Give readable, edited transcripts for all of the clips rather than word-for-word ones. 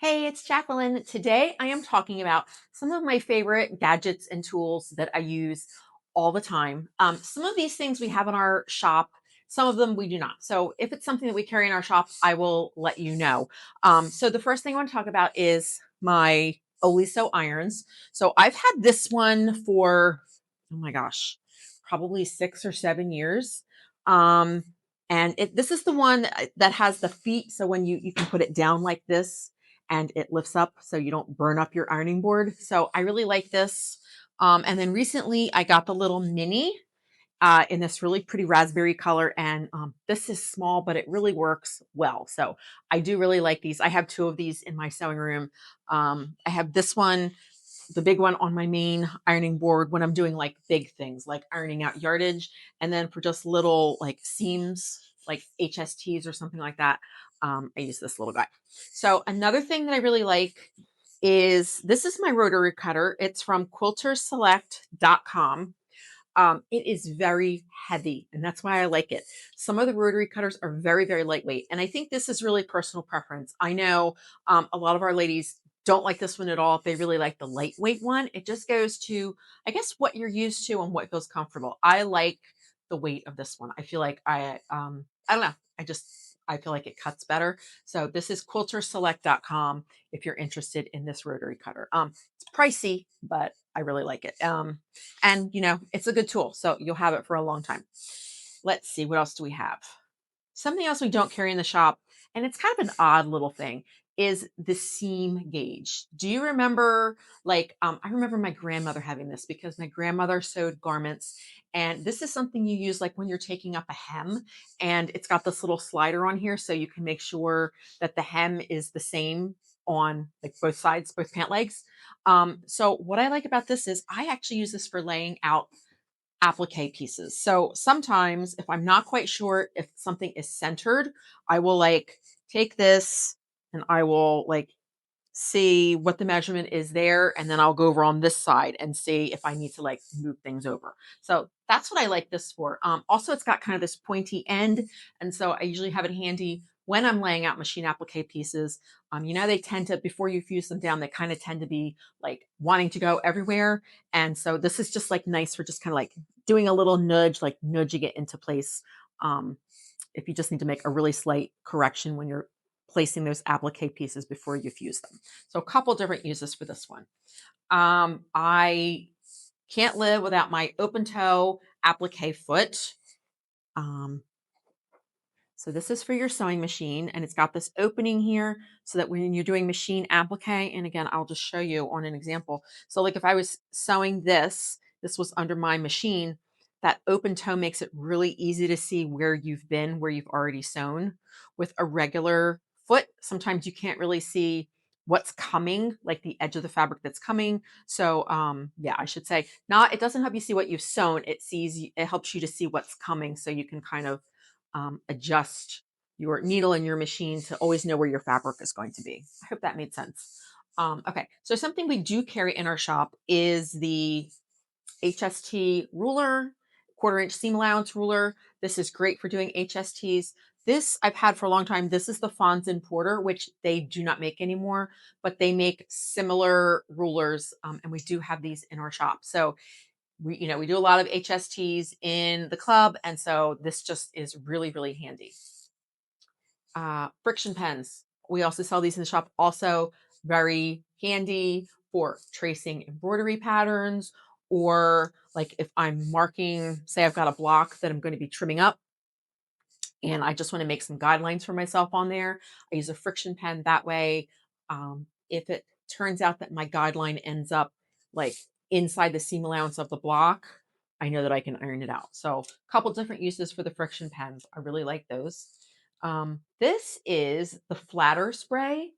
Hey, it's Jacqueline. Today I am talking about some of my favorite gadgets and tools that I use all the time. Some of these things we have in our shop, some of them we do not. So if it's something that we carry in our shop, I will let you know. So the first thing I want to talk about is my Oliso irons. So I've had this one for, oh my gosh, probably 6 or 7 years. Um, this is the one that has the feet. So when you can put it down like this, and it lifts up so you don't burn up your ironing board. So I really like this. And then recently I got the little mini in this really pretty raspberry color. And this is small, but it really works well. So I do really like these. I have two of these in my sewing room. I have this one, the big one on my main ironing board when I'm doing like big things like ironing out yardage. And then for just little like seams, like HSTs or something like that, I use this little guy. So another thing that I really like is this is my rotary cutter. It's from quilterselect.com. It is very heavy, and that's why I like it. Some of the rotary cutters are very, very lightweight, and I think this is really personal preference. I know a lot of our ladies don't like this one at all. They really like the lightweight one. It just goes to, I guess, what you're used to and what feels comfortable. I like the weight of this one. I feel like I don't know. I feel like it cuts better. So this is quilterselect.com if you're interested in this rotary cutter. It's pricey, but I really like it. And it's a good tool, so you'll have it for a long time. Let's see, what else do we have? Something else we don't carry in the shop, and it's kind of an odd little thing, is the seam gauge. Do you remember, like, I remember my grandmother having this because my grandmother sewed garments, and this is something you use like when you're taking up a hem, and it's got this little slider on here so you can make sure that the hem is the same on like both sides, both pant legs. So what I like about this is I actually use this for laying out applique pieces. So sometimes if I'm not quite sure if something is centered, I will like take this and I will like see what the measurement is there. And then I'll go over on this side and see if I need to like move things over. So that's what I like this for. Also, it's got kind of this pointy end. And so I usually have it handy when I'm laying out machine applique pieces. They tend to, before you fuse them down, they kind of tend to be like wanting to go everywhere. And so this is just like nice for just kind of like doing a little nudge, like nudging it into place. Um, if you just need to make a really slight correction when you're placing those applique pieces before you fuse them. So a couple different uses for this one. I can't live without my open toe applique foot. Um, so this is for your sewing machine, and it's got this opening here so that when you're doing machine applique, and again, I'll just show you on an example. So like if I was sewing this was under my machine, that open toe makes it really easy to see where you've been, where you've already sewn. With a regular foot, sometimes you can't really see what's coming, like the edge of the fabric that's coming. So yeah, I should say not, it doesn't help you see what you've sewn. It helps you to see what's coming so you can kind of adjust your needle and your machine to always know where your fabric is going to be. I hope that made sense. Okay, so something we do carry in our shop is the HST ruler, 1/4 inch seam allowance ruler. This is great for doing HSTs. This I've had for a long time. This is the Fons and Porter, which they do not make anymore, but they make similar rulers, and we do have these in our shop. So we do a lot of HSTs in the club, and so this just is really, really handy. Friction pens. We also sell these in the shop. Also very handy for tracing embroidery patterns, or like if I'm marking, say I've got a block that I'm going to be trimming up and I just want to make some guidelines for myself on there. I use a friction pen that way. If it turns out that my guideline ends up like inside the seam allowance of the block, I know that I can iron it out. So a couple different uses for the friction pens. I really like those. This is the flatter spray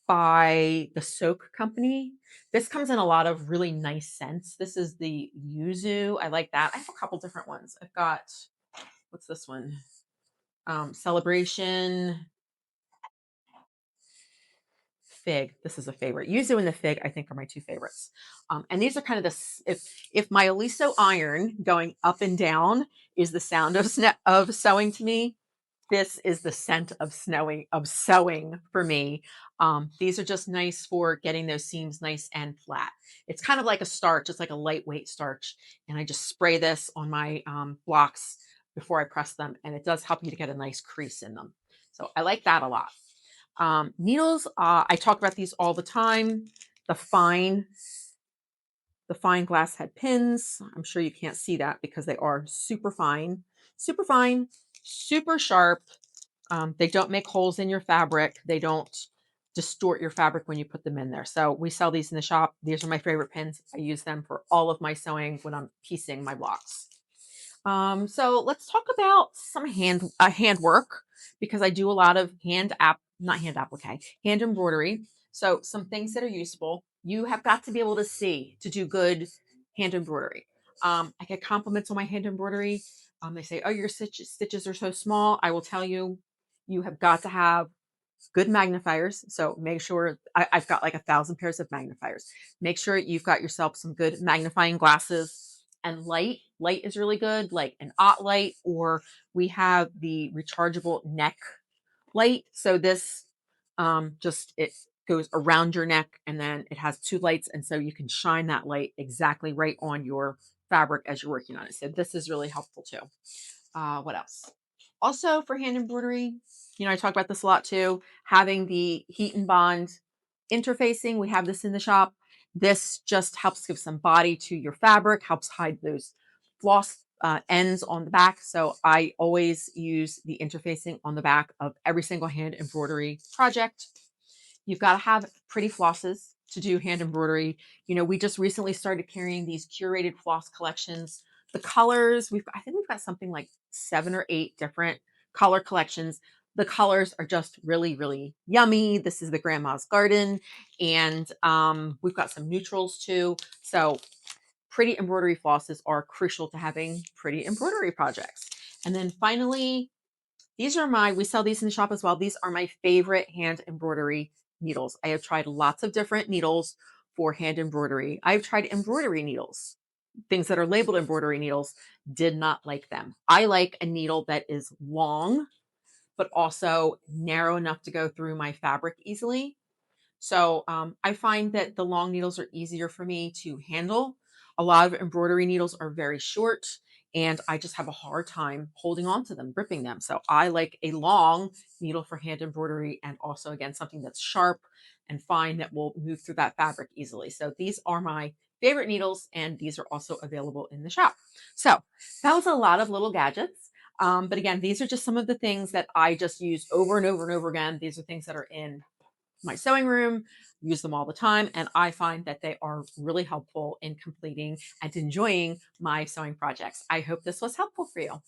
by the Soak company. This comes in a lot of really nice scents. This is the yuzu. I like that. I have a couple different ones. I've got, what's this one? Celebration, fig. This is a favorite. Yuzu and the fig, I think, are my two favorites. And these are kind of the, if my Oliso iron going up and down is the sound of sewing to me, This is the scent of sewing for me. These are just nice for getting those seams nice and flat. It's kind of like a starch. It's like a lightweight starch. And I just spray this on my blocks before I press them. And it does help you to get a nice crease in them. So I like that a lot. Needles, I talk about these all the time. The fine, the fine glass head pins. I'm sure you can't see that because they are super fine, super sharp. They don't make holes in your fabric. They don't distort your fabric when you put them in there. So we sell these in the shop. These are my favorite pins. I use them for all of my sewing when I'm piecing my blocks. So let's talk about some hand work because I do a lot of not hand applique, hand embroidery. So some things that are useful. You have got to be able to see to do good hand embroidery. I get compliments on my hand embroidery. They say, "Oh, your stitches are so small." I will tell you, you have got to have good magnifiers. So make sure I've got like 1,000 pairs of magnifiers. Make sure you've got yourself some good magnifying glasses and light. Light is really good, like an light, or we have the rechargeable neck light. So this just it goes around your neck and then it has two lights. And so you can shine that light exactly right on your fabric as you're working on it. So this is really helpful too. What else? Also for hand embroidery, I talk about this a lot too, having the heat and bond interfacing. We have this in the shop. This just helps give some body to your fabric, helps hide those floss ends on the back. So I always use the interfacing on the back of every single hand embroidery project. You've got to have pretty flosses to do hand embroidery. We just recently started carrying these curated floss collections. The colors, I think we've got something like 7 or 8 different color collections. The colors are just really, really yummy. This is the Grandma's Garden, and we've got some neutrals too. So pretty embroidery flosses are crucial to having pretty embroidery projects. And then finally, we sell these in the shop as well. These are my favorite hand embroidery needles. I have tried lots of different needles for hand embroidery. I've tried embroidery needles, things that are labeled embroidery needles, did not like them. I like a needle that is long, but also narrow enough to go through my fabric easily. So I find that the long needles are easier for me to handle. A lot of embroidery needles are very short and I just have a hard time holding on to them, gripping them. So I like a long needle for hand embroidery and also, again, something that's sharp and fine that will move through that fabric easily. So these are my favorite needles and these are also available in the shop. So that was a lot of little gadgets. But again, these are just some of the things that I just use over and over and over again. These are things that are in my sewing room, use them all the time, and I find that they are really helpful in completing and enjoying my sewing projects. I hope this was helpful for you.